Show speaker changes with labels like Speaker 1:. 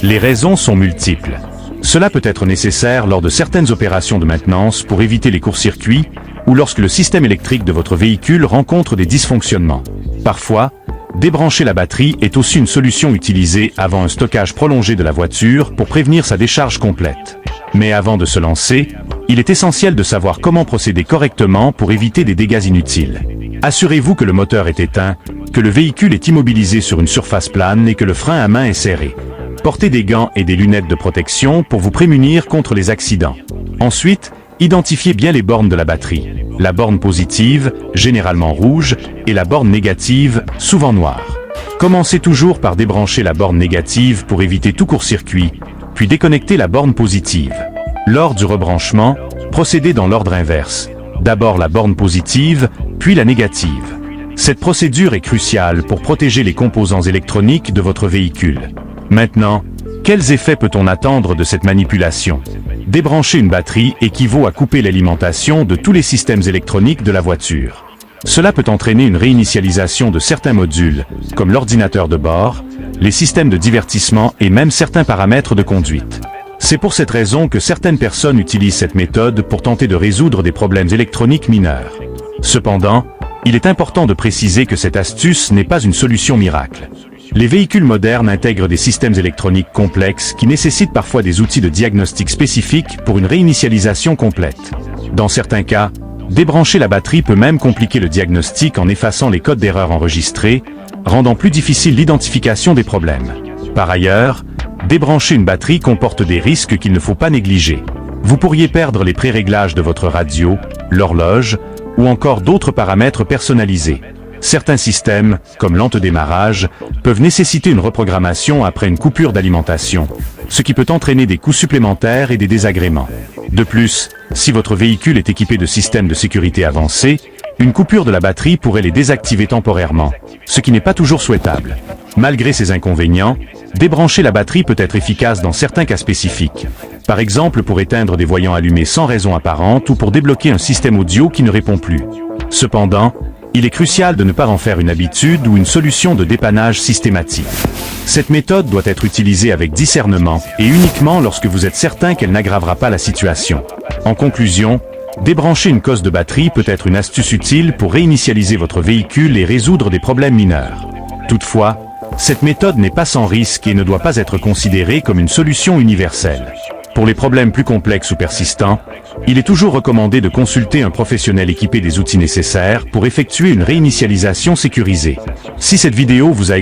Speaker 1: Les raisons sont multiples. Cela peut être nécessaire lors de certaines opérations de maintenance pour éviter les courts-circuits ou lorsque le système électrique de votre véhicule rencontre des dysfonctionnements. Parfois, débrancher la batterie est aussi une solution utilisée avant un stockage prolongé de la voiture pour prévenir sa décharge complète. Mais avant de se lancer, il est essentiel de savoir comment procéder correctement pour éviter des dégâts inutiles. Assurez-vous que le moteur est éteint, que le véhicule est immobilisé sur une surface plane et que le frein à main est serré. Portez des gants et des lunettes de protection pour vous prémunir contre les accidents. Ensuite, identifiez bien les bornes de la batterie. La borne positive, généralement rouge, et la borne négative, souvent noire. Commencez toujours par débrancher la borne négative pour éviter tout court-circuit, puis déconnectez la borne positive. Lors du rebranchement, procédez dans l'ordre inverse. D'abord la borne positive, puis la négative. Cette procédure est cruciale pour protéger les composants électroniques de votre véhicule. Maintenant, quels effets peut-on attendre de cette manipulation? Débrancher une batterie équivaut à couper l'alimentation de tous les systèmes électroniques de la voiture. Cela peut entraîner une réinitialisation de certains modules, comme l'ordinateur de bord, les systèmes de divertissement et même certains paramètres de conduite. C'est pour cette raison que certaines personnes utilisent cette méthode pour tenter de résoudre des problèmes électroniques mineurs. Cependant, il est important de préciser que cette astuce n'est pas une solution miracle. Les véhicules modernes intègrent des systèmes électroniques complexes qui nécessitent parfois des outils de diagnostic spécifiques pour une réinitialisation complète. Dans certains cas, débrancher la batterie peut même compliquer le diagnostic en effaçant les codes d'erreur enregistrés, rendant plus difficile l'identification des problèmes. Par ailleurs, débrancher une batterie comporte des risques qu'il ne faut pas négliger. Vous pourriez perdre les pré-réglages de votre radio, l'horloge, ou encore d'autres paramètres personnalisés. Certains systèmes, comme l'antedémarrage, peuvent nécessiter une reprogrammation après une coupure d'alimentation, ce qui peut entraîner des coûts supplémentaires et des désagréments. De plus, si votre véhicule est équipé de systèmes de sécurité avancés, une coupure de la batterie pourrait les désactiver temporairement, ce qui n'est pas toujours souhaitable. Malgré ces inconvénients, débrancher la batterie peut être efficace dans certains cas spécifiques. Par exemple pour éteindre des voyants allumés sans raison apparente ou pour débloquer un système audio qui ne répond plus. Cependant, il est crucial de ne pas en faire une habitude ou une solution de dépannage systématique. Cette méthode doit être utilisée avec discernement et uniquement lorsque vous êtes certain qu'elle n'aggravera pas la situation. En conclusion, débrancher une cosse de batterie peut être une astuce utile pour réinitialiser votre véhicule et résoudre des problèmes mineurs. Toutefois, cette méthode n'est pas sans risque et ne doit pas être considérée comme une solution universelle. Pour les problèmes plus complexes ou persistants, il est toujours recommandé de consulter un professionnel équipé des outils nécessaires pour effectuer une réinitialisation sécurisée. Si cette vidéo vous a